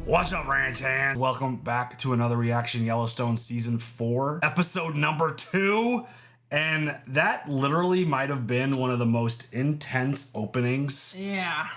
What's up, Rantan? Welcome back to another reaction, Yellowstone Season 4, episode number 2. And that literally might have been one of the most intense openings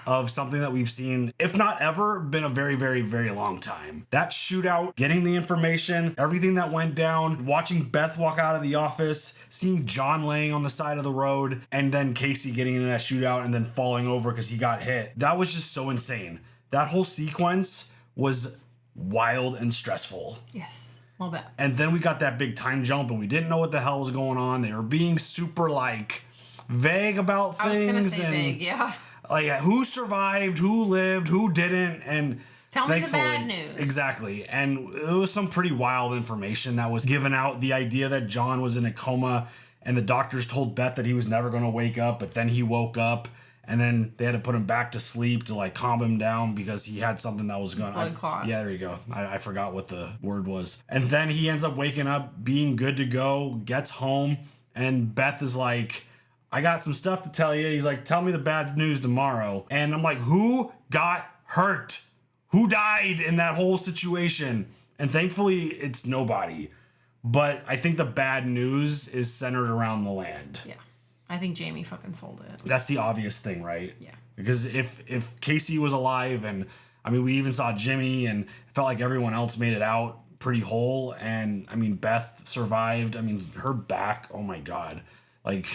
of something that we've seen, if not ever, been a very, very, very long time. That shootout, getting the information, everything that went down, watching Beth walk out of the office, seeing John laying on the side of the road, and then Kayce getting into that shootout and then falling over because he got hit. That was just so insane. That whole sequence was wild and stressful. Yes, a little bit. And then we got that big time jump and we didn't know what the hell was going on. They were being super like vague about things. I was gonna say vague, yeah. Like who survived, who lived, who didn't, and tell me the bad news. Exactly. And it was some pretty wild information that was given out. The idea that John was in a coma and the doctors told Beth that he was never gonna wake up, but then he woke up. And then they had to put him back to sleep to like calm him down because he had something that was going on. Blood clot. Yeah, there you go. I forgot what the word was. And then he ends up waking up, being good to go, gets home, and Beth is like, I got some stuff to tell you. He's like, tell me the bad news tomorrow. And I'm like, who got hurt? Who died in that whole situation? And thankfully, it's nobody. But I think the bad news is centered around the land. Yeah. I think Jamie fucking sold it. That's the obvious thing, right? Yeah. Because if Kayce was alive, and I mean, we even saw Jimmy, and it felt like everyone else made it out pretty whole. And I mean, Beth survived. I mean, her back, oh my God. Like,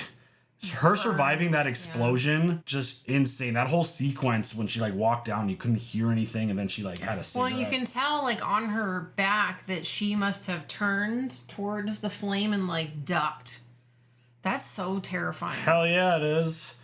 her surviving that explosion, just insane. That whole sequence when she like walked down, you couldn't hear anything, and then she like had a cigarette. Well, you can tell like on her back that she must have turned towards the flame and like ducked. That's so terrifying. Hell yeah, it is.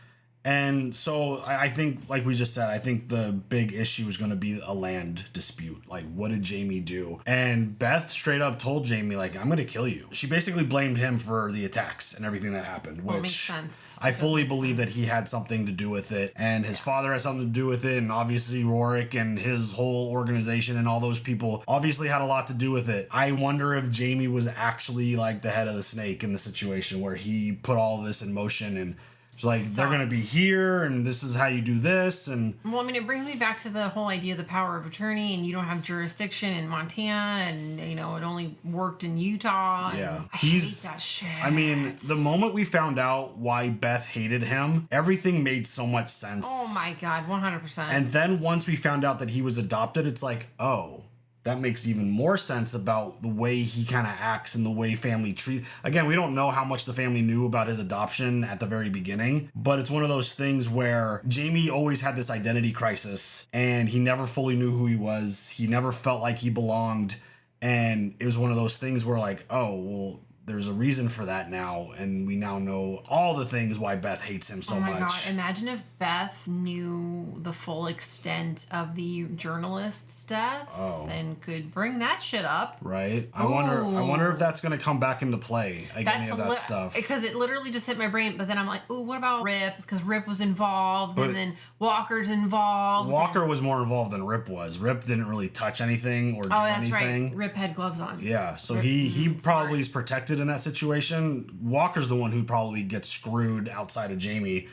And so I think, like we just said, I think the big issue is going to be a land dispute. Like, what did Jamie do? And Beth straight up told Jamie, like, I'm going to kill you. She basically blamed him for the attacks and everything that happened, which makes sense. I fully believe that he had something to do with it. And his father had something to do with it. And obviously Rorik and his whole organization and all those people obviously had a lot to do with it. I wonder if Jamie was actually like the head of the snake in the situation where he put all of this in motion and like, they're going to be here, and this is how you do this, and... Well, I mean, it brings me back to the whole idea of the power of attorney, and you don't have jurisdiction in Montana, and, you know, it only worked in Utah. Yeah. I hate that shit. I mean, the moment we found out why Beth hated him, everything made so much sense. Oh, my God, 100%. And then once we found out that he was adopted, it's like, oh... that makes even more sense about the way he kind of acts and the way family treat. Again, we don't know how much the family knew about his adoption at the very beginning, but it's one of those things where Jamie always had this identity crisis and he never fully knew who he was. He never felt like he belonged. And it was one of those things where like, oh, well, there's a reason for that now, and we now know all the things why Beth hates him so much. Oh my God, imagine if Beth knew the full extent of the journalist's death and could bring that shit up. Right? I wonder if that's going to come back into play, like any of that stuff. Because it literally just hit my brain, but then I'm like, ooh, what about Rip? Because Rip was involved, and then Walker's involved. Walker was more involved than Rip was. Rip didn't really touch anything or do anything. Right. Rip had gloves on. Yeah, so he probably is protected in that situation. Walker's the one who probably gets screwed outside of Jamie.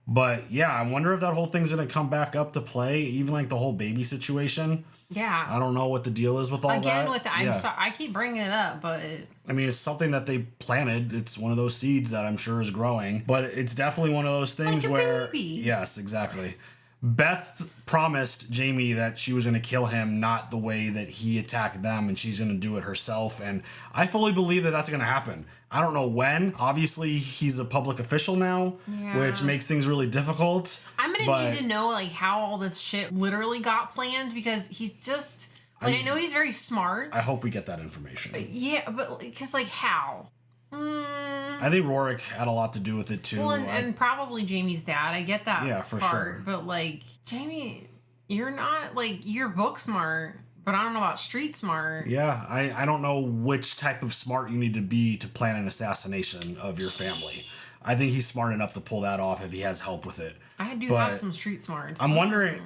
But yeah, I wonder if that whole thing's gonna come back up to play, even like the whole baby situation. Yeah, I don't know what the deal is with all that. Again, with I'm sorry, I keep bringing it up, but I mean, it's something that they planted. It's one of those seeds that I'm sure is growing. But it's definitely one of those things like a where baby. Yes, exactly. Beth promised Jamie that she was going to kill him, not the way that he attacked them, and she's going to do it herself. And I fully believe that that's going to happen. I don't know when. Obviously, he's a public official now, which makes things really difficult. I'm going to need to know like how all this shit literally got planned, because he's just like, I know he's very smart. I hope we get that information. Yeah, but because like how? I think Rorik had a lot to do with it too. Well, and probably Jamie's dad. I get that. Yeah, for part, sure. But like, Jamie, you're not like, you're book smart, but I don't know about street smart. Yeah, I don't know which type of smart you need to be to plan an assassination of your family. I think he's smart enough to pull that off if he has help with it. I do have some street smarts. I'm wondering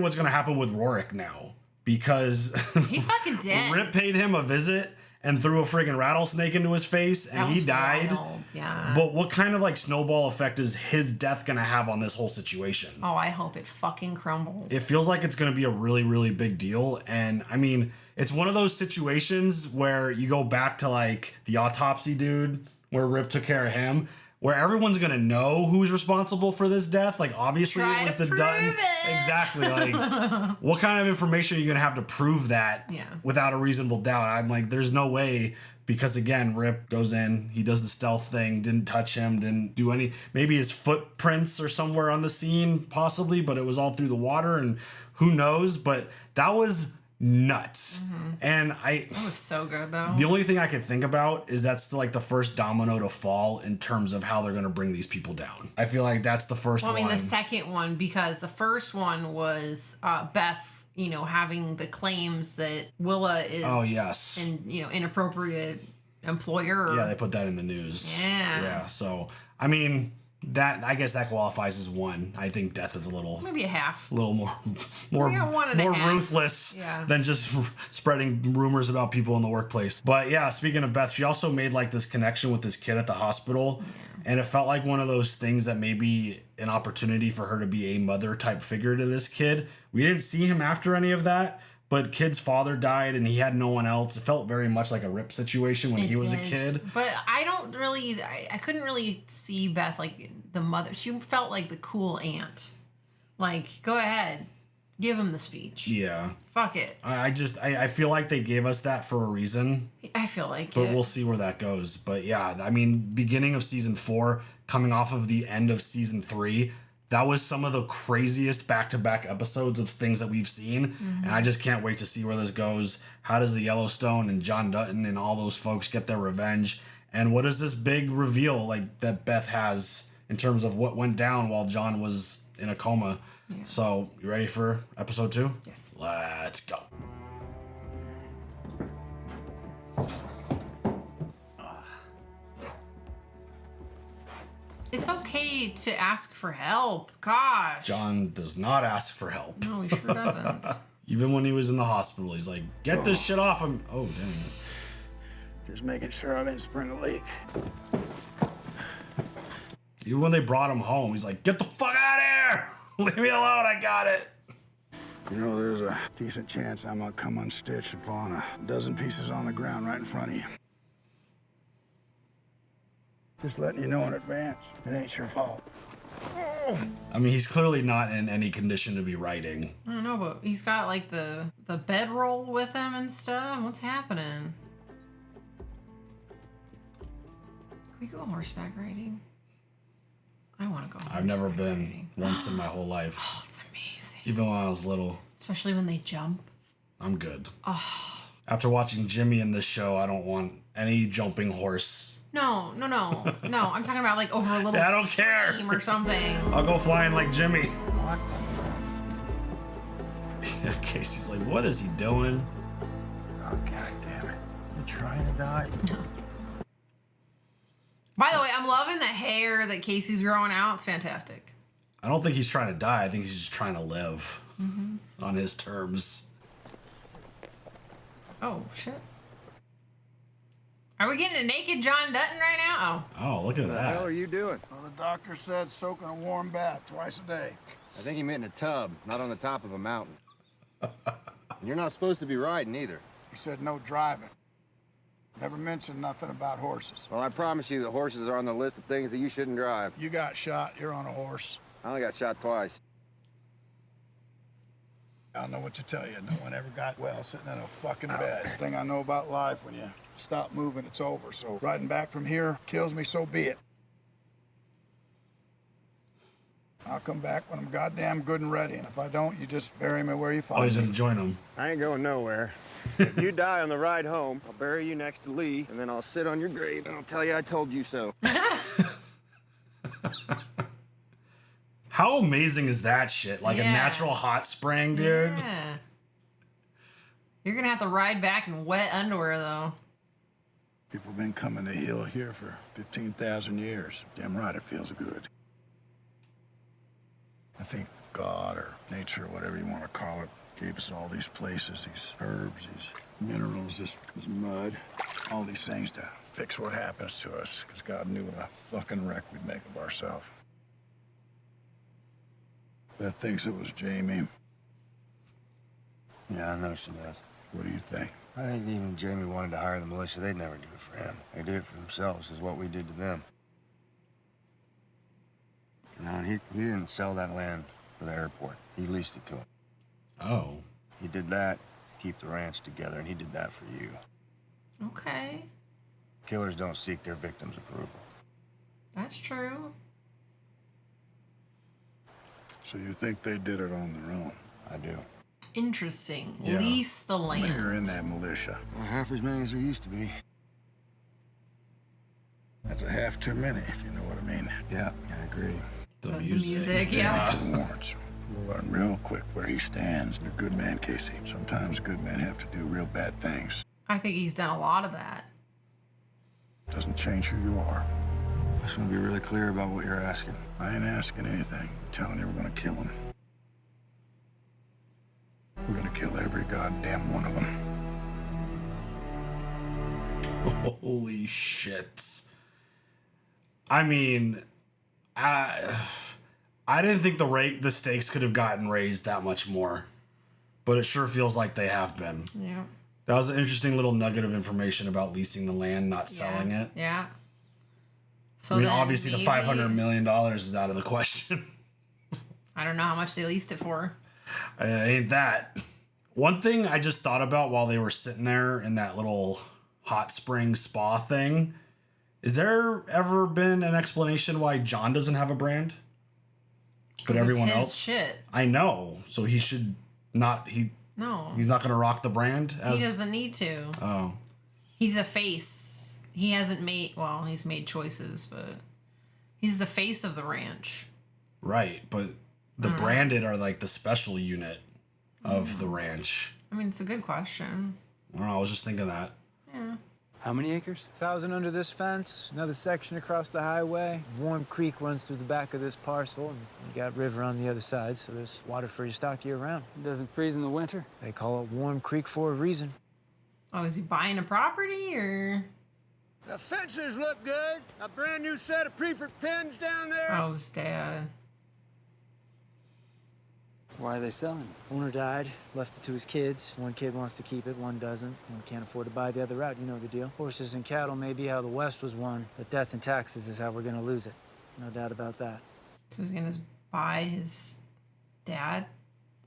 what's going to happen with Rorik now, because he's fucking dead. Rip paid him a visit. and threw a friggin' rattlesnake into his face and he died. Wild. Yeah. But what kind of like snowball effect is his death gonna have on this whole situation? Oh, I hope it fucking crumbles. It feels like it's gonna be a really, really big deal. And I mean, it's one of those situations where you go back to like the autopsy dude where Rip took care of him, where everyone's gonna know who's responsible for this death. Like obviously Try it was to the Dutton. prove it. Exactly. Like what kind of information are you gonna have to prove that without a reasonable doubt? I'm like, there's no way, because again, Rip goes in, he does the stealth thing, didn't touch him, didn't do any, maybe his footprints are somewhere on the scene, possibly, but it was all through the water and who knows, but that was nuts. And that was so good though. the only thing I could think about is that's like the first domino to fall in terms of how they're going to bring these people down. I feel like that's the first one. I mean, the second one, because the first one was Beth, you know, having the claims that Willa is an inappropriate employer. Yeah, they put that in the news. Yeah. So I mean, that, I guess that qualifies as one. I think Death is a little, maybe a half, a little more ruthless than just spreading rumors about people in the workplace. But yeah, speaking of Beth, she also made like this connection with this kid at the hospital, and it felt like one of those things that maybe an opportunity for her to be a mother type figure to this kid. We didn't see him after any of that, but kid's father died and he had no one else. It felt very much like a Rip situation when he was a kid. But I couldn't really see Beth like the mother. She felt like the cool aunt. Like, go ahead, give him the speech. Yeah. Fuck it. I feel like they gave us that for a reason. I feel like but we'll see where that goes. But yeah, I mean, beginning of season 4, coming off of the end of season 3, that was some of the craziest back-to-back episodes of things that we've seen. And I just can't wait to see where this goes. How does the Yellowstone and John Dutton and all those folks get their revenge? And what is this big reveal like that Beth has in terms of what went down while John was in a coma? Yeah. So, you ready for episode 2? Yes. Let's go. It's okay to ask for help. Gosh. John does not ask for help. No, he sure doesn't. Even when he was in the hospital, he's like, get this shit off him. Oh, dang. Just making sure I didn't sprint a leak. Even when they brought him home, he's like, get the fuck out of here. Leave me alone. I got it. You know, there's a decent chance I'm gonna come unstitched and fall on a dozen pieces on the ground right in front of you. Just letting you know in advance, it ain't your fault. I mean, he's clearly not in any condition to be writing. I don't know, but he's got like the bedroll with him and stuff. What's happening? Can we go horseback riding? I want to go. I've never been once in my whole life. Oh, it's amazing. Even when I was little. Especially when they jump. I'm good. Oh. After watching Jimmy in this show, I don't want any jumping horse. No. I'm talking about like over a little I don't care. Or something. I'll go flying like Jimmy. Casey's like, what is he doing? Oh, God damn it. You trying to die? By the way, I'm loving the hair that Casey's growing out. It's fantastic. I don't think he's trying to die. I think he's just trying to live on his terms. Oh, shit. Are we getting a naked John Dutton right now? Oh, look at What the hell that. are you doing? Well, the doctor said soak in a warm bath twice a day. I think he meant in a tub, not on the top of a mountain. And you're not supposed to be riding either. He said no driving. Never mentioned nothing about horses. Well, I promise you that horses are on the list of things that you shouldn't drive. You got shot, you're on a horse. I only got shot twice. I don't know what to tell you. No one ever got well sitting in a fucking bed. Thing I know about life, when you stop moving, it's over. So riding back from here kills me, so be it. I'll come back when I'm goddamn good and ready. And if I don't, you just bury me where you find Oh, he's me. gonna join him. I ain't going nowhere. If you die on the ride home, I'll bury you next to Lee, and then I'll sit on your grave and I'll tell you I told you so. How amazing is that shit? Like a natural hot spring, dude. Yeah. You're gonna have to ride back in wet underwear, though. People been coming to heal here for 15,000 years. Damn right it feels good. I think God or nature, whatever you want to call it, gave us all these places, these herbs, these minerals, this mud. all these things to fix what happens to us, because God knew what a fucking wreck we'd make of ourselves. Beth thinks it was Jamie. Yeah, I know she does. What do you think? I think even Jamie wanted to hire the militia. They'd never do it for him. They did it for themselves, is what we did to them. You know, and he didn't sell that land for the airport. He leased it to him. Oh. He did that to keep the ranch together, and he did that for you. Okay. Killers don't seek their victims' approval. That's true. So you think they did it on their own? I do. Interesting. Yeah. Lease the land. When you're in that militia. Well, half as many as there used to be. That's a half too many, if you know what I mean. Yeah, I agree. The music, yeah. Warrants. We'll learn real quick where he stands. You're a good man, Kayce. Sometimes good men have to do real bad things. I think he's done a lot of that. Doesn't change who you are. I just want to be really clear about what you're asking. I ain't asking anything. I'm telling you we're gonna kill him. We're gonna kill every goddamn one of them. Holy shit. I mean, I didn't think the stakes could have gotten raised that much more, but it sure feels like they have been. Yeah. That was an interesting little nugget of information about leasing the land, not selling it. Yeah. So I mean, then obviously the $500 million is out of the question. I don't know how much they leased it for. Ain't that. One thing I just thought about while they were sitting there in that little hot spring spa thing, is there ever been an explanation why John doesn't have a brand? But everyone it's his else? shit. I know. So he should not, No. he's not going to rock the brand? He doesn't need to. Oh. He's a face. He hasn't made, well, he's made choices, but he's the face of the ranch. Right. But the branded are like the special unit of the ranch. I mean, it's a good question. I don't know. I was just thinking that. Yeah. How many acres? 1,000 under this fence, another section across the highway. Warm Creek runs through the back of this parcel, and you got river on the other side, so there's water for your stock year-round. It doesn't freeze in the winter? They call it Warm Creek for a reason. Oh, is he buying a property, or? The fences look good. A brand new set of Prefert pins down there. Oh, his dad. Why are they selling? Owner died, left it to his kids. One kid wants to keep it, one doesn't. One can't afford to buy the other out, you know the deal. Horses and cattle may be how the West was won, but death and taxes is how we're gonna lose it. No doubt about that. So he's gonna buy his dad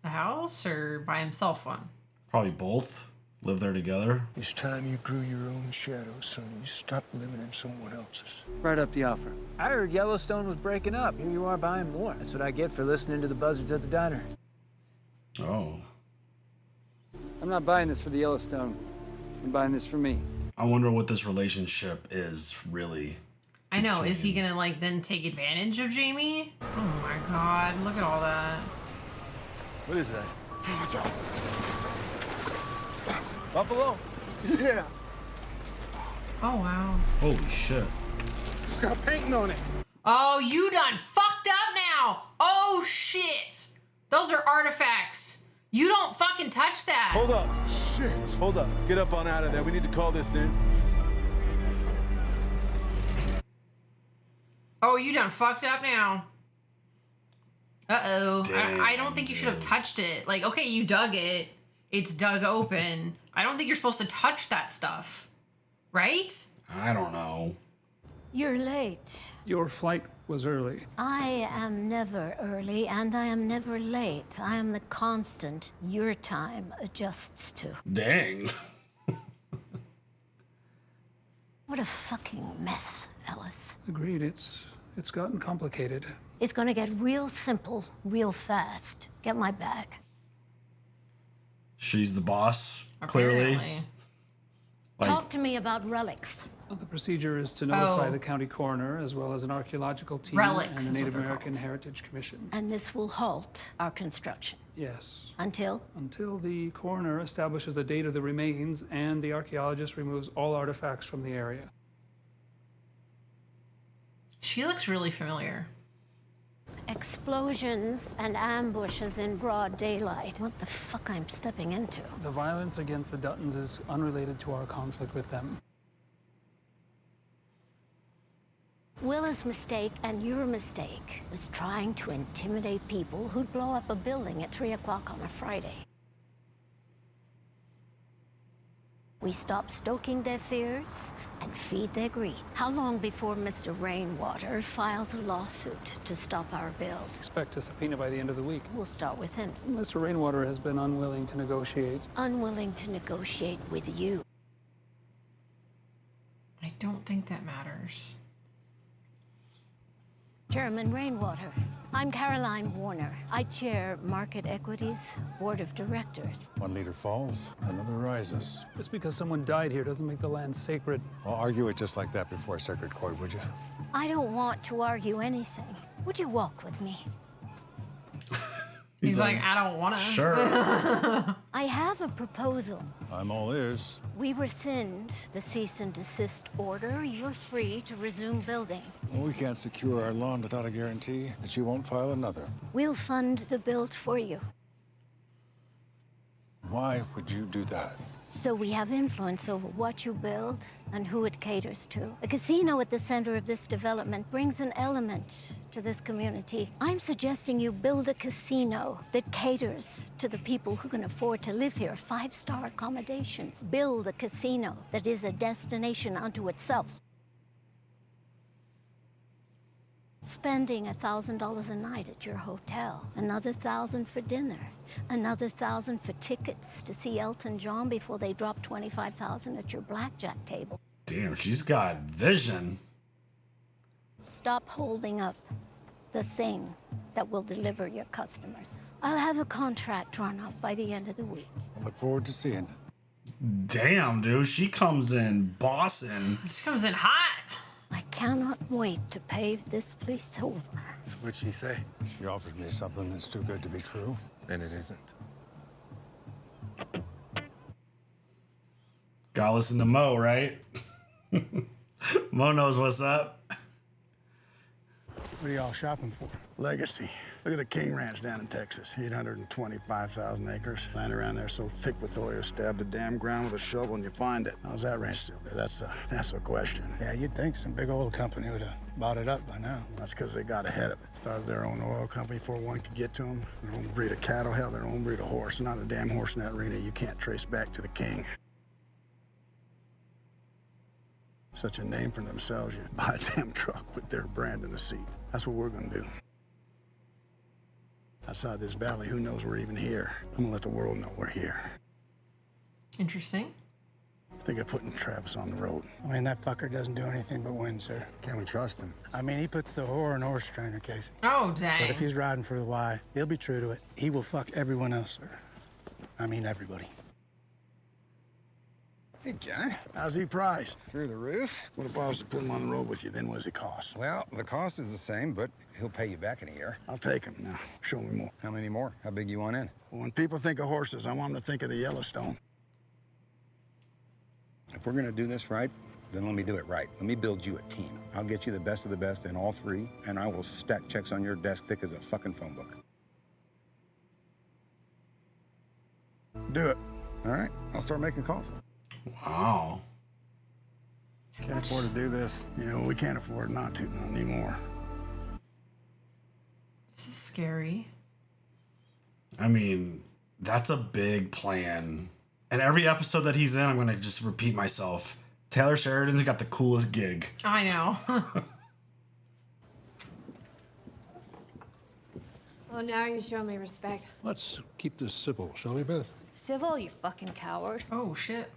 a house or buy himself one? Probably both. Live there together. It's time you grew your own shadow, son. You stopped living in someone else's. Write up the offer. I heard Yellowstone was breaking up. Here you are buying more. That's what I get for listening to the buzzards at the diner. Oh. I'm not buying this for the Yellowstone. I'm buying this for me. I wonder what this relationship is really. I know. Is he gonna like then take advantage of Jamie? Oh my God! Look at all that. What is that? Watch out. Buffalo? Yeah. Oh wow. Holy shit. It's got painting on it. Oh, you done fucked up now. Oh shit. Those are artifacts. You don't fucking touch that. Hold up. Shit. Hold up. Get up on out of there. We need to call this in. Oh, you done fucked up now. Uh-oh. Damn, I don't think you should have touched it. Like, okay, you dug it. It's dug open. I don't think you're supposed to touch that stuff. Right? I don't know. You're late. Your flight was early. I am never early, and I am never late. I am the constant your time adjusts to. Dang. What a fucking mess, Ellis. Agreed, it's gotten complicated. It's gonna get real simple, real fast. Get my bag. She's the boss, clearly. Apparently. Like, Talk to me about relics. The procedure is to notify Oh. the county coroner, as well as an archaeological team Relics and is the what Native they're American called. Heritage Commission. And this will halt our construction. Yes. Until? Until the coroner establishes the date of the remains and the archaeologist removes all artifacts from the area. She looks really familiar. Explosions and ambushes in broad daylight. What the fuck I'm stepping into? The violence against the Duttons is unrelated to our conflict with them. Willa's mistake and your mistake was trying to intimidate people who'd blow up a building at 3 o'clock on a Friday. We stop stoking their fears and feed their greed. How long before Mr. Rainwater files a lawsuit to stop our build? Expect a subpoena by the end of the week. We'll start with him. Mr. Rainwater has been unwilling to negotiate. Unwilling to negotiate with you. I don't think that matters. Chairman Rainwater. I'm Caroline Warner. I chair Market Equities Board of Directors. One leader falls, another rises. Just because someone died here doesn't make the land sacred. I'll argue it just like that before sacred court, would you? I don't want to argue anything. Would you walk with me? He's like, I don't want to. Sure. I have a proposal. I'm all ears. We rescind the cease and desist order. You're free to resume building. Well, we can't secure our lawn without a guarantee that you won't file another. We'll fund the build for you. Why would you do that? So we have influence over what you build and who it caters to. A casino at the center of this development brings an element to this community. I'm suggesting you build a casino that caters to the people who can afford to live here. 5-star accommodations. Build a casino that is a destination unto itself. Spending $1,000 a night at your hotel, another $1,000 for dinner, another $1,000 for tickets to see Elton John before they drop $25,000 at your blackjack table. Damn, she's got vision. Stop holding up the thing that will deliver your customers. I'll have a contract drawn up by the end of the week. I look forward to seeing it. Damn, dude, she comes in bossing. She comes in hot. I cannot wait to pave this place over. So what'd she say? You offered me something that's too good to be true. And it isn't. Gotta listen to Mo, right? Mo knows what's up. What are y'all shopping for? Legacy. Look at the King Ranch down in Texas. 825,000 acres. Land around there so thick with oil, stab the damn ground with a shovel and you find it. How's that ranch still there? That's a question. Yeah, you'd think some big oil company would have bought it up by now. That's because they got ahead of it. Started their own oil company before one could get to them. Their own breed of cattle, hell, their own breed of horse. Not a damn horse in that arena you can't trace back to the king. Such a name for themselves, you buy a damn truck with their brand in the seat. That's what we're gonna do. Outside this valley, who knows we're even here? I'm gonna let the world know we're here. Interesting. Think of putting Travis on the road. I mean, that fucker doesn't do anything but win, sir. Can we trust him? I mean, he puts the whore in horse trainer, Kayce. Oh, But dang. if he's riding for the why, he'll be true to it. He will fuck everyone else, sir. I mean, everybody. Hey, John. How's he priced? Through the roof? What if I was to put him on the road with you? Then what does it cost? Well, the cost is the same, but he'll pay you back in a year. I'll take him. Now, show me more. How many more? How big you want in? Well, when people think of horses, I want them to think of the Yellowstone. If we're gonna do this right, then let me do it right. Let me build you a team. I'll get you the best of the best in all three, and I will stack checks on your desk thick as a fucking phone book. Do it. All right, I'll start making calls. Wow. Can't afford to do this. You know, we can't afford not to, not anymore. This is scary. I mean, that's a big plan. And every episode that he's in, I'm going to just repeat myself. Taylor Sheridan's got the coolest gig. I know. Well, now you show me respect. Let's keep this civil, shall we, Beth? Civil, you fucking coward. Oh, shit.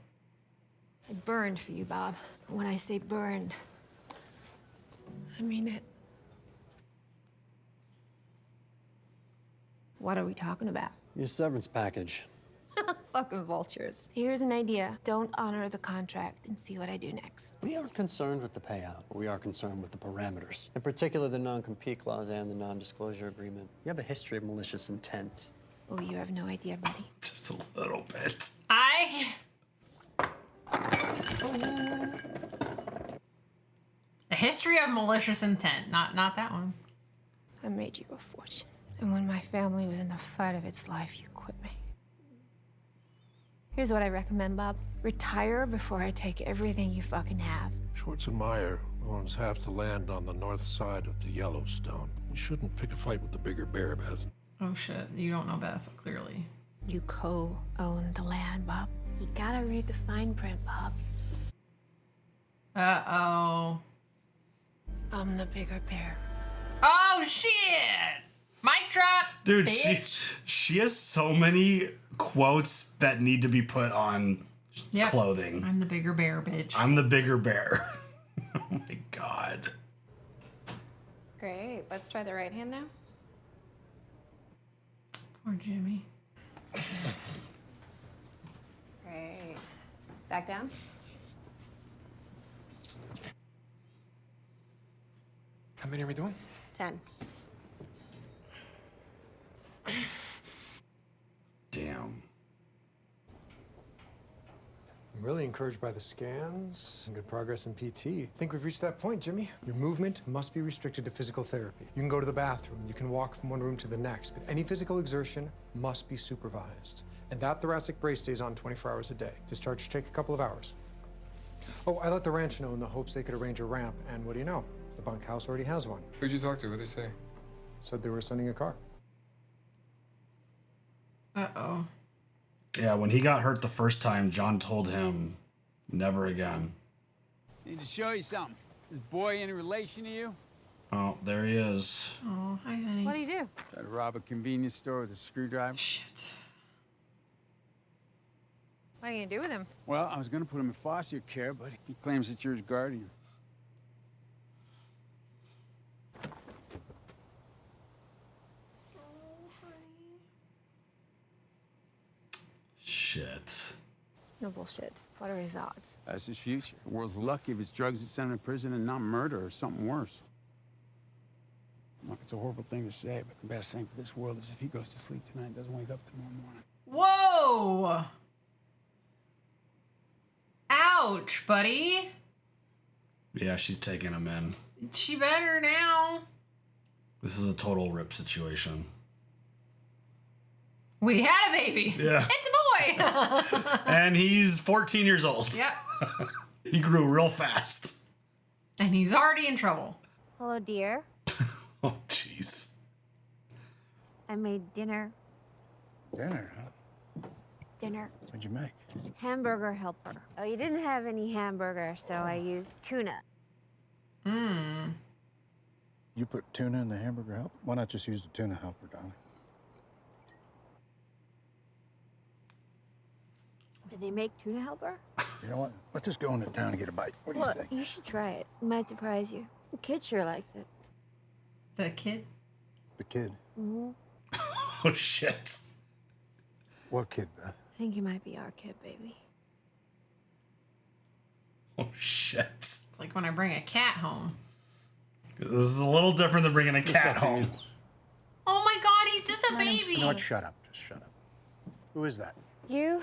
I burned for you, Bob. When I say burned, I mean it. What are we talking about? Your severance package. Fucking vultures. Here's an idea. Don't honor the contract and see what I do next. We aren't concerned with the payout. We are concerned with the parameters. In particular, the non-compete clause and the non-disclosure agreement. You have a history of malicious intent. Oh, you have no idea, buddy. Just a little bit. A history of malicious intent. Not that one. I made you a fortune. And when my family was in the fight of its life, you quit me. Here's what I recommend, Bob. Retire before I take everything you fucking have. Schwartz and Meyer Longhorns have to land on the north side of the Yellowstone. You shouldn't pick a fight with the bigger bear, Beth. Oh shit, you don't know Beth, clearly. You co-own the land, Bob. You gotta read the fine print, Bob. Uh-oh. I'm the bigger bear. Oh shit! Mic drop, dude. bitch. She has so many quotes that need to be put on clothing. I'm the bigger bear, bitch. I'm the bigger bear. Oh my god. Great. Let's try the right hand now. Poor Jimmy. Great. Back down. How many are we doing? 10. Damn. I'm really encouraged by the scans and good progress in PT. I think we've reached that point, Jimmy. Your movement must be restricted to physical therapy. You can go to the bathroom, you can walk from one room to the next, but any physical exertion must be supervised. And that thoracic brace stays on 24 hours a day. Discharge should take a couple of hours. Oh, I let the ranch know in the hopes they could arrange a ramp, and what do you know? The bunkhouse already has one. Who'd you talk to? What'd they say? Said they were sending a car. Uh-oh. Yeah, when he got hurt the first time, John told him, never again. Need to show you something. This boy any relation to you? Oh, there he is. Oh, hi, honey. What do you do? Tried to rob a convenience store with a screwdriver. Shit. What are you gonna do with him? Well, I was gonna put him in foster care, but he claims that you're his guardian. Shit. No bullshit. What are his odds? That's his future. The world's lucky if it's drugs that send him to prison and not murder or something worse. Look, it's a horrible thing to say, but the best thing for this world is if he goes to sleep tonight and doesn't wake up tomorrow morning. Whoa! Ouch, buddy. Yeah, she's taking him in. She better now. This is a total Rip situation. We had a baby. Yeah. It's a boy. And he's 14 years old. Yep. He grew real fast. And he's already in trouble. Hello, dear. Oh, jeez. I made dinner. Dinner, huh? Dinner. What'd you make? Hamburger helper. Oh, you didn't have any hamburger, so I used tuna. Hmm. You put tuna in the hamburger helper? Why not just use the tuna helper, darling? Did they make tuna helper? You know what? Let's just go into town and get a bite. What do you think? You should try it. It might surprise you. The kid sure likes it. The kid? The kid. Mm-hmm. Oh, shit. What kid, Beth? I think he might be our kid, baby. Oh, shit. It's like when I bring a cat home. This is a little different than bringing a cat home. Oh my god, he's just a baby. You know what? Shut up. Just shut up. Who is that? You,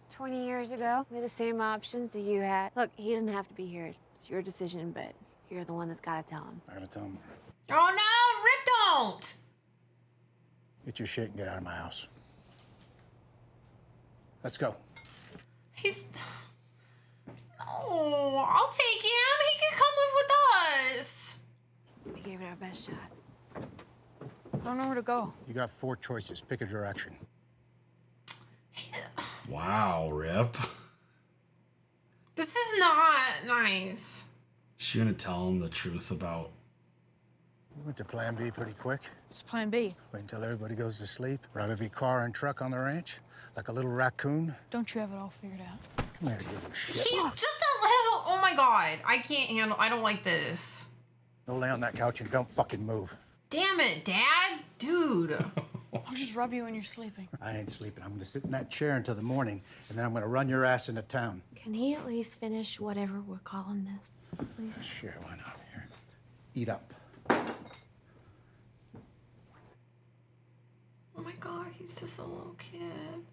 20 years ago, we had the same options that you had. Look, he didn't have to be here. It's your decision, but you're the one that's got to tell him. I gotta tell him. Oh no, Rip don't. Get your shit and get out of my house. Let's go. He's... No, I'll take him. He can come live with us. We gave it our best shot. I don't know where to go. You got 4 choices. Pick a direction. Wow, Rip. This is not nice. Is she gonna tell him the truth about... We went to Plan B pretty quick. It's Plan B. Wait until everybody goes to sleep. Drive every car and truck on the ranch like a little raccoon. Don't you have it all figured out? Come here, you little shit. He's just a little... Oh my god, I can't handle... I don't like this. Go lay on that couch and don't fucking move. Damn it, Dad. Dude. I'll just rub you when you're sleeping. I ain't sleeping. I'm gonna sit in that chair until the morning, and then I'm gonna run your ass into town. Can he at least finish whatever we're calling this, please? Sure, why not? Here. Eat up. Oh my god, he's just a little kid.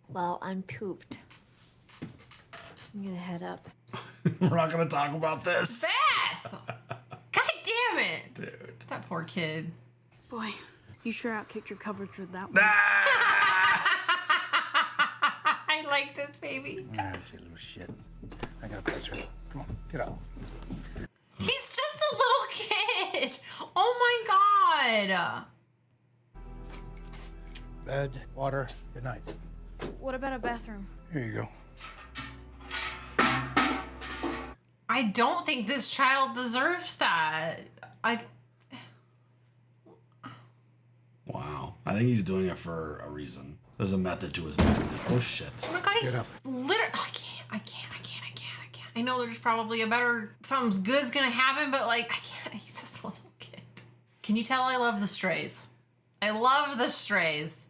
Well, I'm pooped. I'm gonna head up. We're not gonna talk about this. Beth! God damn it! Dude. That poor kid. Boy, you sure outkicked your coverage with that one. I like this baby. All right, you little shit. I got this for you. Come on, get out. He's just a little kid. Oh my God. Bed, water, good night. What about a bathroom? Here you go. I don't think this child deserves that. Wow. I think he's doing it for a reason. There's a method to his madness. Oh shit. Oh my God, he's literally. I can't. I know there's probably something good's gonna happen, but like, I can't. He's just a little kid. Can you tell I love the strays? I love the strays.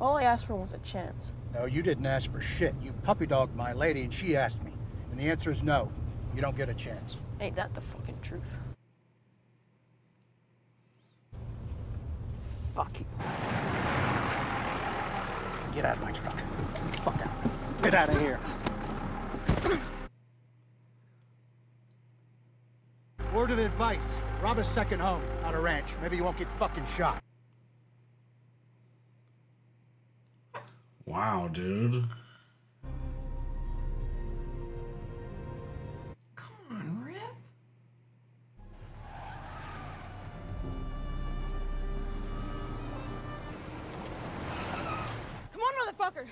All I asked for was a chance. No, you didn't ask for shit. You puppy dogged my lady and she asked me. And the answer is no. You don't get a chance. Ain't that the fucking truth? Fuck you. Get out of my truck. Fuck out. Get out of here. Word of advice. Rob a second home, not a ranch. Maybe you won't get fucking shot. Wow, dude. Come on, Rip. Come on, motherfucker!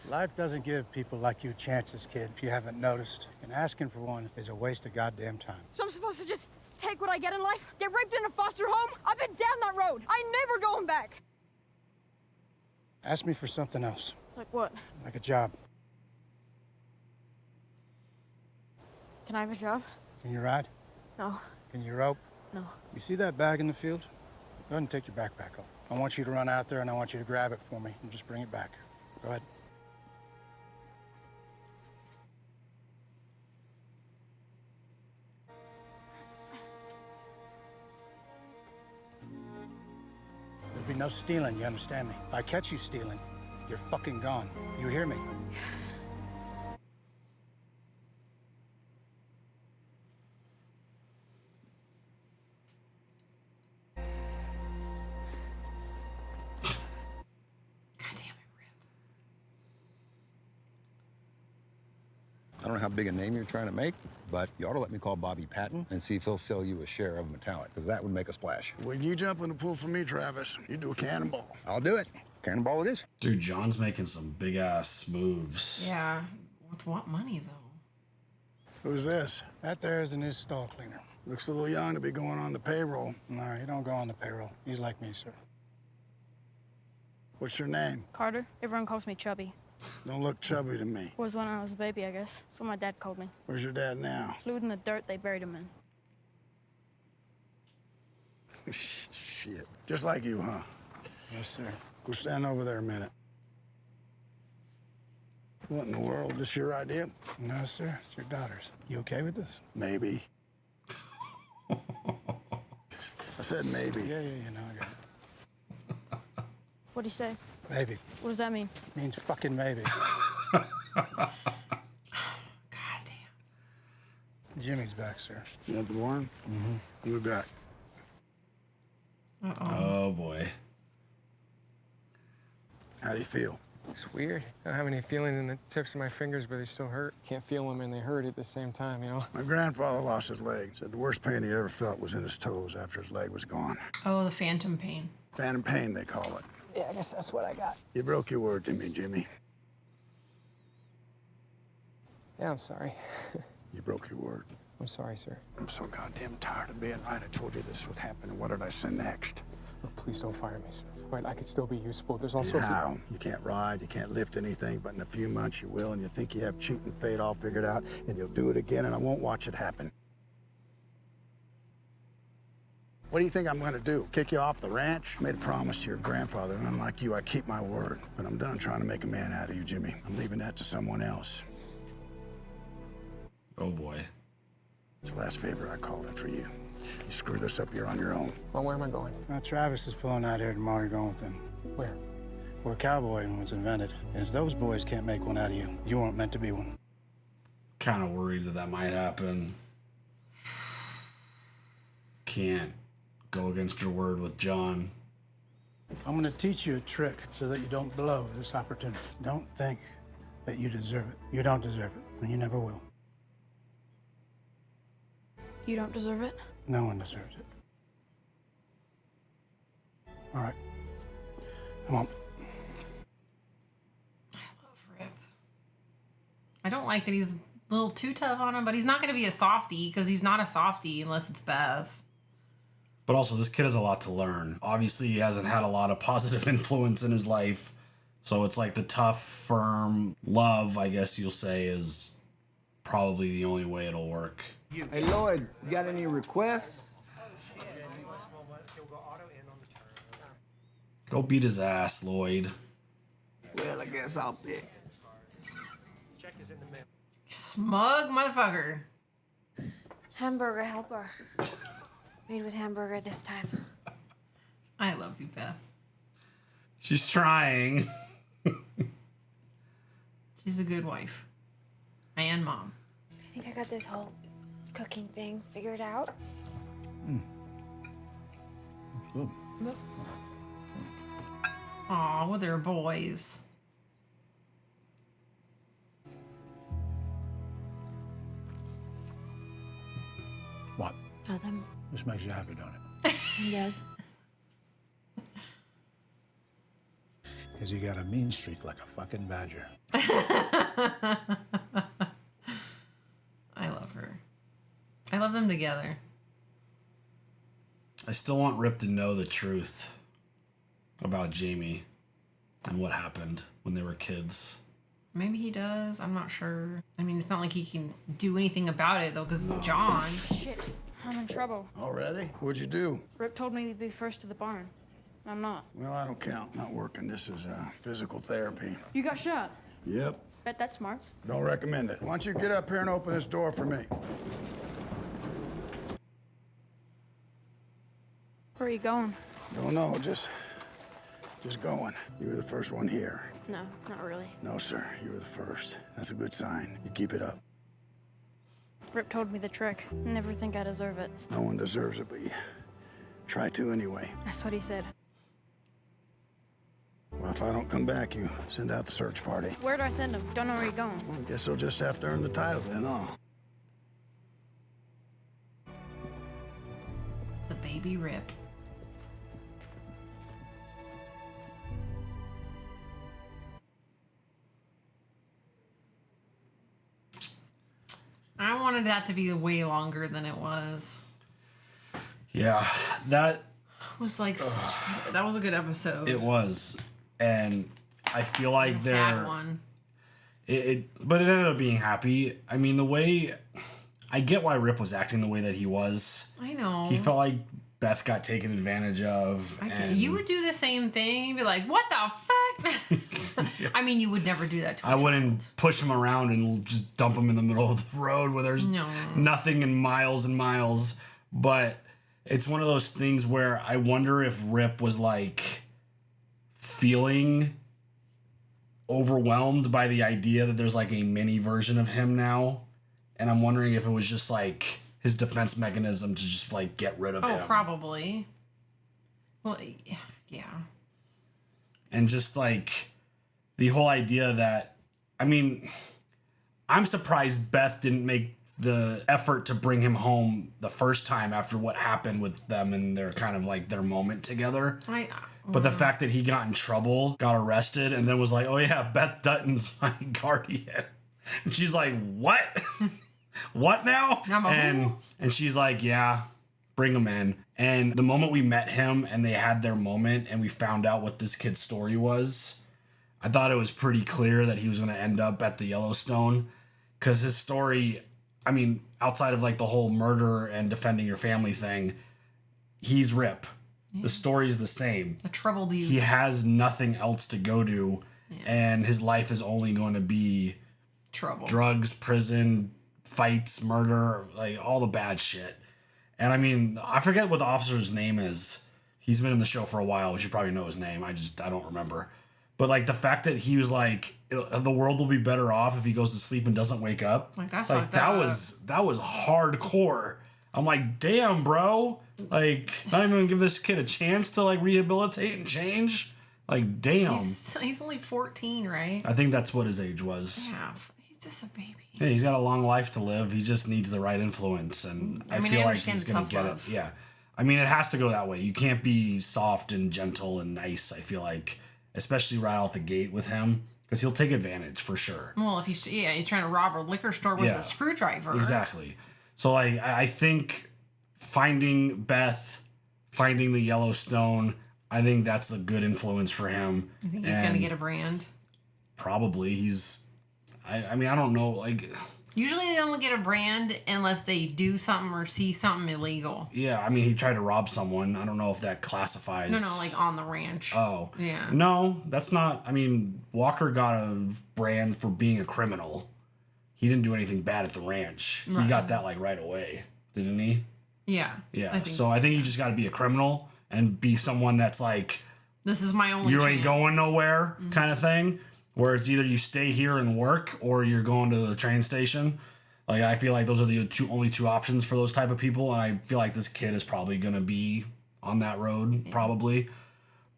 Life doesn't give people like you chances, kid, if you haven't noticed. And asking for one is a waste of goddamn time. So I'm supposed to just take what I get in life? Get raped in a foster home? I've been down that road. I'm never going back. Ask me for something else. Like what? Like a job. Can I have a job? Can you ride? No. Can you rope? No. You see that bag in the field? Go ahead and take your backpack off. I want you to run out there and I want you to grab it for me and just bring it back. Go ahead. There'll be no stealing, you understand me? If I catch you stealing, you're fucking gone. You hear me? I don't know how big a name you're trying to make, but you ought to let me call Bobby Patton and see if he'll sell you a share of Metallic, because that would make a splash. When you jump in the pool for me, Travis, you do a cannonball. I'll do it. Cannonball it is. Dude, John's making some big ass moves. Yeah. With what money, though? Who's this? That there is the new stall cleaner. Looks a little young to be going on the payroll. No, he don't go on the payroll. He's like me, sir. What's your name? Carter. Everyone calls me Chubby. Don't look chubby to me. Was when I was a baby, I guess. So my dad called me. Where's your dad now? Flued in the dirt they buried him in. Shit. Just like you, huh? Yes, sir. Go stand over there a minute. What in the world? This your idea? No, sir. It's your daughter's. You okay with this? Maybe. I said maybe. Yeah, no, I got it. What'd he say? Maybe. What does that mean? Means fucking maybe. God damn. Jimmy's back, sir. You got the warrant? Mm-hmm. We're back. Oh boy. How do you feel? It's weird. I don't have any feeling in the tips of my fingers, but they still hurt. Can't feel them and they hurt at the same time, you know? My grandfather lost his leg. Said the worst pain he ever felt was in his toes after his leg was gone. Oh, the phantom pain. Phantom pain, they call it. Yeah, I guess that's what I got. You broke your word to me, Jimmy. Yeah, I'm sorry. You broke your word. I'm sorry, sir. I'm so goddamn tired of being right. I told you this would happen, and what did I say next? Look, please don't fire me, sir. Wait, I could still be useful. There's all sorts How? of... You can't ride, you can't lift anything, but in a few months you will, and you think you have cheat and fade all figured out, and you'll do it again, and I won't watch it happen. What do you think I'm gonna do? Kick you off the ranch? Made a promise to your grandfather, and unlike you, I keep my word. But I'm done trying to make a man out of you, Jimmy. I'm leaving that to someone else. Oh boy. It's the last favor I called in for you. You screw this up, you're on your own. Well, where am I going? Now, Travis is pulling out here tomorrow. You're going with him. Where? Where cowboying was invented. And if those boys can't make one out of you, you weren't meant to be one. Kind of worried that might happen. Can't go against your word with John. I'm gonna teach you a trick so that you don't blow this opportunity. Don't think that you deserve it. You don't deserve it, and you never will. You don't deserve it? No one deserves it. All right. Come on. I don't like that he's a little too tough on him, but he's not going to be a softie because he's not a softie unless it's Beth. But also, this kid has a lot to learn. Obviously, he hasn't had a lot of positive influence in his life. So it's like the tough, firm love, I guess you'll say, is probably the only way it'll work. Hey, Lloyd, you got any requests? Go beat his ass, Lloyd. Well, I guess I'll pick. Smug motherfucker. Hamburger helper. Made with hamburger this time. I love you, Beth. She's trying. She's a good wife. And mom. I think I got this whole cooking thing figured out. Good. Aw, well, they're boys. What? Nothing. This makes you happy, don't it? He does. Because you got a mean streak like a fucking badger. I love her. I love them together. I still want Rip to know the truth about Jamie and what happened when they were kids. Maybe he does. I'm not sure. I mean, it's not like he can do anything about it, though, because it's John. Shit, I'm in trouble. Already? What'd you do? Rip told me we'd be first to the barn. I'm not. Well, I don't count. Not working. This is physical therapy. You got shot. Yep. Bet that's smarts. Don't recommend it. Why don't you get up here and open this door for me? Where are you going? Don't know. Just going. You were the first one here. No, not really. No, sir. You were the first. That's a good sign. You keep it up. Rip told me the trick. Never think I deserve it. No one deserves it, but you try to anyway. That's what he said. Well, if I don't come back, you send out the search party. Where do I send him? Don't know where you're going. Well, I guess he'll just have to earn the title then, huh? It's a baby Rip. I wanted that to be way longer than it was. Yeah, that was like that was a good episode. It was, and I feel like sad one. But it ended up being happy. I mean, the way I get why Rip was acting the way that he was. I know. He felt like Beth got taken advantage of. You would do the same thing. You'd be like, "What the fuck?" I mean, you would never do that to a I wouldn't push him around and just dump him in the middle of the road where there's nothing and miles, but it's one of those things where I wonder if Rip was like feeling overwhelmed by the idea that there's like a mini version of him now, and I'm wondering if it was just like his defense mechanism to just like get rid of him. Oh, probably. Well, yeah. And just like the whole idea that, I mean, I'm surprised Beth didn't make the effort to bring him home the first time after what happened with them and their kind of like their moment together. But the fact that he got in trouble, got arrested, and then was like, "Oh yeah, Beth Dutton's my guardian." And she's like, "What? What now?" And she's like, "Yeah, bring him in." And the moment we met him and they had their moment and we found out what this kid's story was, I thought it was pretty clear that he was going to end up at the Yellowstone, because his story, I mean, outside of like the whole murder and defending your family thing, he's Rip. Yeah. The story is the same. A troubled youth. He has nothing else to go to, and his life is only going to be trouble, drugs, prison, fights, murder, like all the bad shit. And I mean, I forget what the officer's name is. He's been in the show for a while. We should probably know his name. I don't remember. But like the fact that he was like, the world will be better off if he goes to sleep and doesn't wake up. Like that's like that was hardcore. I'm like, damn, bro. Like, not even gonna give this kid a chance to like rehabilitate and change. Like, damn. He's only 14, right? I think that's what his age was. Yeah, he's just a baby. Yeah, he's got a long life to live. He just needs the right influence, and I feel like he's gonna get it. Yeah, I mean, it has to go that way. You can't be soft and gentle and nice. I feel like, especially right out the gate with him, because he'll take advantage for sure. Well, if he's trying to rob a liquor store with a screwdriver. Exactly. So like, I think finding Beth, finding the Yellowstone, I think that's a good influence for him. You think he's gonna get a brand? Probably. I mean, I don't know. Like, usually they only get a brand unless they do something or see something illegal. Yeah, I mean, he tried to rob someone. I don't know if that classifies. No, like on the ranch. Oh. Yeah. No, that's not. I mean, Walker got a brand for being a criminal. He didn't do anything bad at the ranch. Right. He got that like right away, didn't he? Yeah. Yeah. I think you just got to be a criminal and be someone that's like, this is my only you chance. Ain't going nowhere kind of thing, where it's either you stay here and work or you're going to the train station. Like, I feel like those are the only two options for those type of people, and I feel like this kid is probably gonna be on that road, probably.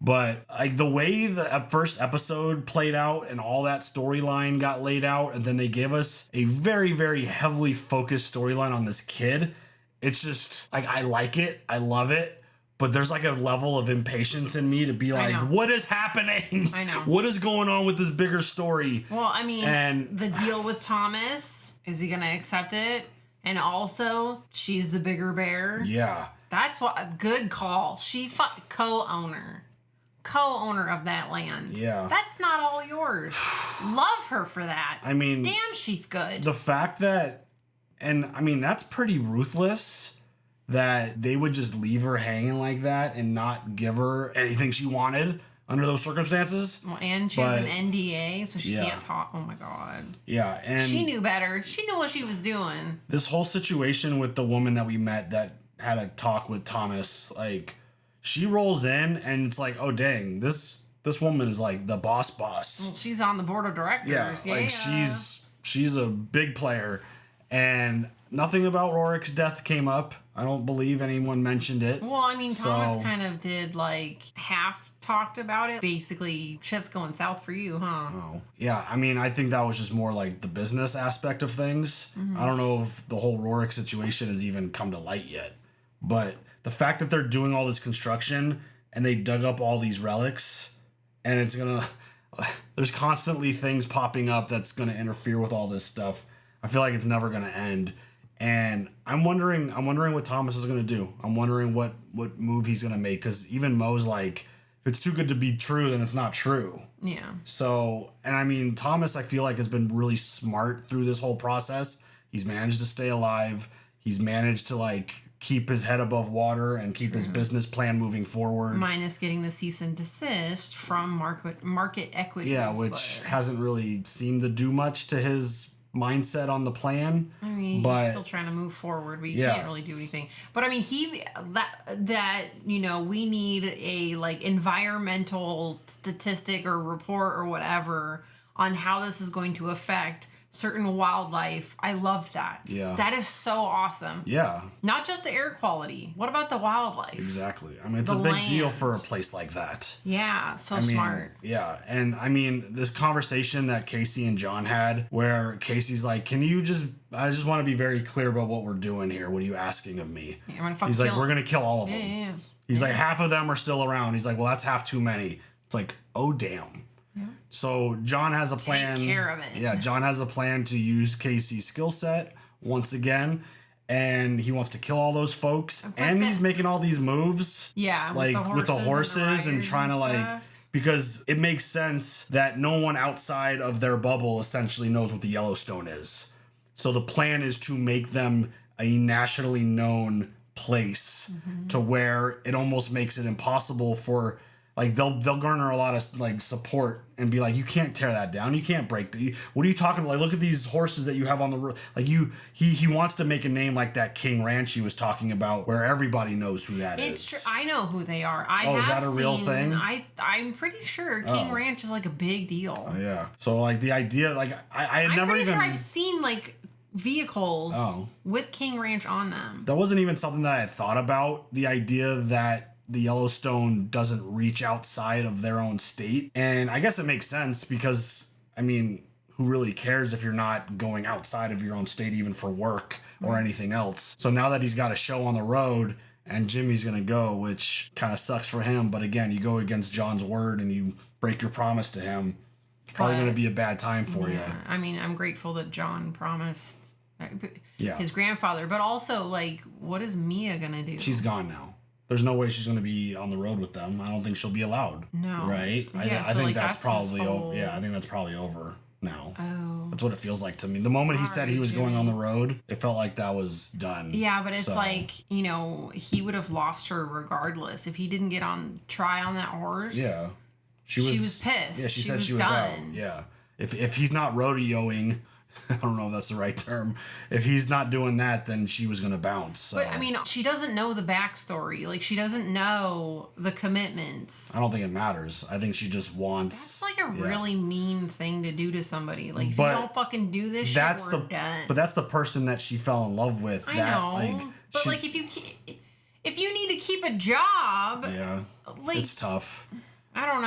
But like the way the first episode played out and all that storyline got laid out, and then they gave us a very, very heavily focused storyline on this kid. It's just like, I like it, I love it, but there's like a level of impatience in me to be like, what is happening? I know. What is going on with this bigger story? Well, I mean, the deal with Thomas, is he going to accept it? And also, she's the bigger bear. Yeah. That's what, good call. She co-owner of that land. Yeah. That's not all yours. Love her for that. I mean, damn, she's good. The fact that, and I mean, that's pretty ruthless that they would just leave her hanging like that and not give her anything she wanted under those circumstances. Well, and she has an NDA, so she can't talk. Oh my God. Yeah, and she knew better. She knew what she was doing. This whole situation with the woman that we met that had a talk with Thomas, like, she rolls in and it's like, oh dang, this woman is like the boss. Well, she's on the board of directors. Yeah, like she's a big player, and nothing about Rorik's death came up. I don't believe anyone mentioned it. Well, I mean, Thomas kind of did like half talked about it. Basically, shit's going south for you, huh? Oh, yeah. I mean, I think that was just more like the business aspect of things. I don't know if the whole Rorik situation has even come to light yet. But the fact that they're doing all this construction and they dug up all these relics, and it's gonna, there's constantly things popping up that's gonna interfere with all this stuff. I feel like it's never gonna end. And I'm wondering what Thomas is gonna do. I'm wondering what move he's gonna make, because even Mo's like, if it's too good to be true, then it's not true. Yeah. So, and I mean, Thomas, I feel like, has been really smart through this whole process. He's managed to stay alive. He's managed to like keep his head above water and keep his business plan moving forward. Minus getting the cease and desist from market equities. Yeah, which hasn't really seemed to do much to his mindset on the plan. I mean, he's still trying to move forward, but he can't really do anything. But I mean, that you know, we need a like environmental statistic or report or whatever on how this is going to affect certain wildlife. I love that. Yeah. That is so awesome. Yeah. Not just the air quality. What about the wildlife? Exactly. I mean, it's a big deal for a place like that. Yeah, smart. Yeah. And I mean, this conversation that Kayce and John had, where Casey's like, I just want to be very clear about what we're doing here. What are you asking of me? Yeah, he's like, we're going to kill all of them. Yeah. He's like, half of them are still around. He's like, well, that's half too many. It's like, oh, damn. So John has a plan. Take care of it. Yeah, John has a plan to use Casey's skill set once again, and he wants to kill all those folks. And he's making all these moves. Yeah, like with the horses and trying to like, because it makes sense that no one outside of their bubble essentially knows what the Yellowstone is. So the plan is to make them a nationally known place to where it almost makes it impossible for. Like they'll garner a lot of like support and be like, you can't tear that down. You can't break the. What are you talking about? Like, look at these horses that you have on the road. Like he wants to make a name like that King Ranch he was talking about, where everybody knows who that is. It's true. I know who they are. Is that a real thing? I'm pretty sure King Ranch is like a big deal. Oh, yeah. So like the idea, like I had never even. I'm pretty sure I've seen like vehicles with King Ranch on them. That wasn't even something that I had thought about. The idea that the Yellowstone doesn't reach outside of their own state. And I guess it makes sense because, I mean, who really cares if you're not going outside of your own state even for work or anything else? So now that he's got a show on the road and Jimmy's going to go, which kind of sucks for him. But again, you go against John's word and you break your promise to him. It's probably going to be a bad time for you. I mean, I'm grateful that John promised Yeah. his grandfather, but also, like, what is Mia going to do? She's gone now. There's no way she's going to be on the road with them. I don't think she'll be allowed. No. Right? Yeah, I so, think like, that's that's probably his whole- I think that's probably over now. Oh. That's what it feels like to me. The moment he said he was going on the road, it felt like that was done. Yeah, but it's So, like, you know, he would have lost her regardless if he didn't try on that horse. Yeah. She was pissed. Yeah, she said was she was out. done. Yeah. If he's not rodeoing, I don't know if that's the right term. If he's not doing that, then she was going to bounce. So. But I mean, she doesn't know the backstory. Like, she doesn't know the commitments. I don't think it matters. I think she just wants. It's like a really mean thing to do to somebody. Like, if But you don't fucking do this shit, that's we're done. But that's the person that she fell in love with. I that, know. Like, but she, like, if you need to keep a job, yeah, like, it's tough. I don't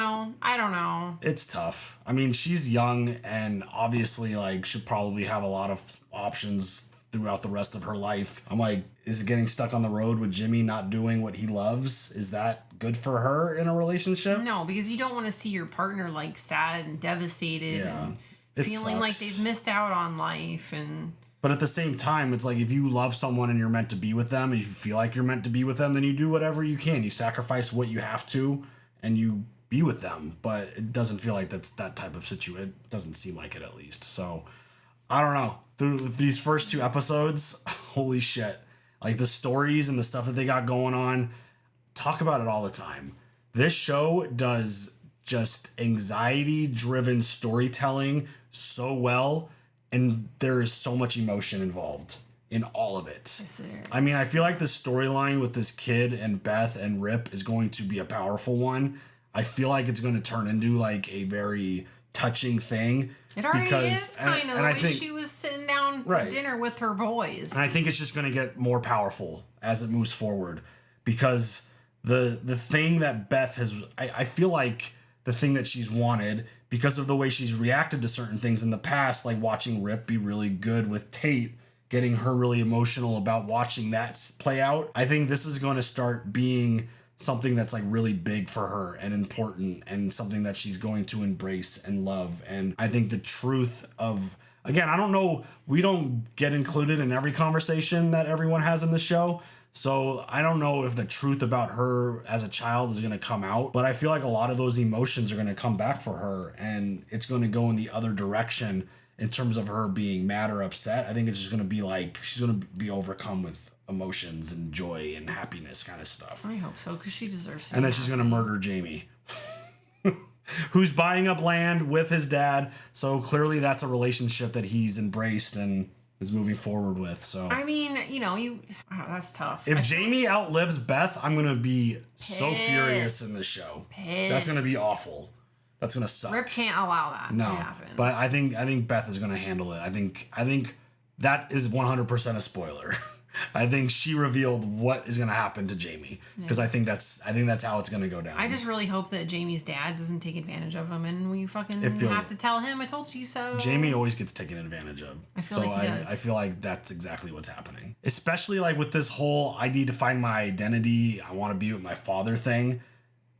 know. It's tough. I mean, she's young and obviously, like, she'll probably have a lot of options throughout the rest of her life. I'm like, is getting stuck on the road with Jimmy not doing what he loves, is that good for her in a relationship? No, because you don't want to see your partner, like, sad and devastated and feeling like they've missed out on life. And But at the same time, it's like if you love someone and you're meant to be with them, and you feel like you're meant to be with them, then you do whatever you can. You sacrifice what you have to, and you be with them. But it doesn't feel like that's that type of situation. It doesn't seem like it, at least. So I don't know. Through these first 2 episodes, holy shit. Like, the stories and the stuff that they got going on, talk about it all the time. This show does just anxiety-driven storytelling so well, and there is so much emotion involved in all of it. I mean, I feel like the storyline with this kid and Beth and Rip is going to be a powerful one. I feel like it's going to turn into, like, a very touching thing. it already is kind of the way I think, she was sitting down for dinner with her boys. and I think it's just going to get more powerful as it moves forward, because the thing that Beth has, I feel like the thing that she's wanted, because of the way she's reacted to certain things in the past, like watching Rip be really good with Tate, getting her really emotional about watching that play out. I think this is going to start being something that's, like, really big for her and important, and something that she's going to embrace and love. And I think the truth of, again, I don't know, we don't get included in every conversation that everyone has in the show, so I don't know if the truth about her as a child is going to come out, but I feel like a lot of those emotions are going to come back for her, and it's going to go in the other direction in terms of her being mad or upset. I think it's just going to be like, she's going to be overcome with emotions and joy and happiness kind of stuff. I hope so, because she deserves to. And then she's going to murder Jamie, who's buying up land with his dad. So clearly that's a relationship that he's embraced and is moving forward with. So I mean, you know, that's tough. if Jamie outlives Beth, I'm going to be so furious in this show. That's going to be awful. That's going to suck. Rip can't allow that to happen. But I think Beth is going to handle it. I think that is 100% a spoiler. I think she revealed what is going to happen to Jamie, because I think that's how it's going to go down. I just really hope that Jamie's dad doesn't take advantage of him, and we fucking have to tell him, I told you so. Jamie always gets taken advantage of. I feel like he does. I feel like that's exactly what's happening. Especially, like, with this whole I need to find my identity, I want to be with my father thing.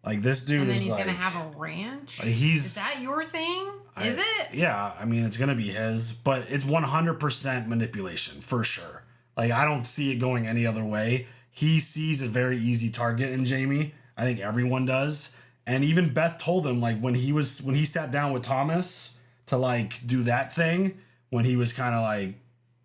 Like, this dude is, and then he's like, going to have a ranch? Is that your thing? Is it? Yeah, I mean, it's going to be his, but it's 100% manipulation, for sure. Like, I don't see it going any other way. He sees a very easy target in Jamie. I think everyone does. And even Beth told him, like, when he sat down with Thomas to, like, do that thing, when he was kind of, like,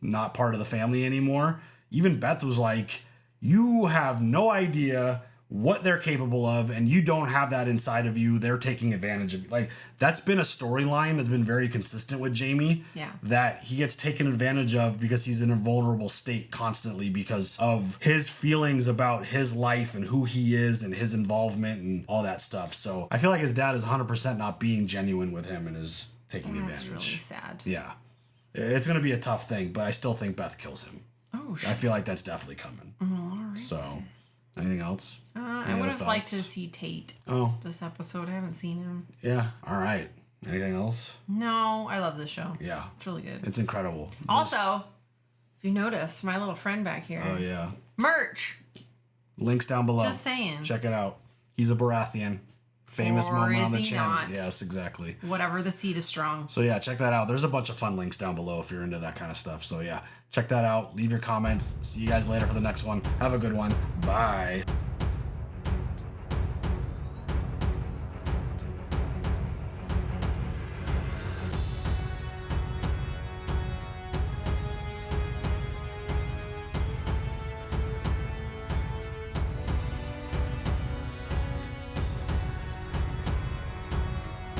not part of the family anymore, even Beth was like, you have no idea what they're capable of, and you don't have that inside of you. They're taking advantage of you. Like, that's been a storyline that's been very consistent with Jamie. Yeah. That he gets taken advantage of because he's in a vulnerable state constantly because of his feelings about his life and who he is and his involvement and all that stuff. So I feel like his dad is 100% not being genuine with him and is taking advantage. That's really sad. Yeah. It's going to be a tough thing, but I still think Beth kills him. Oh, shit. I feel like that's definitely coming. Oh, all right. So Anything else? I would have liked to see Tate. This episode. I haven't seen him. Yeah. All right. Anything else? No, I love this show. Yeah. It's really good. It's incredible. Also, if you notice, my little friend back here. Oh, yeah. Merch. Links down below. Just saying. Check it out. He's a Baratheon. Famous Or moment is on the he channel. not? Yes, exactly. Whatever, the seed is strong. So yeah, check that out. There's a bunch of fun links down below if you're into that kind of stuff. So yeah, check that out. Leave your comments. See you guys later for the next one. Have a good one. Bye.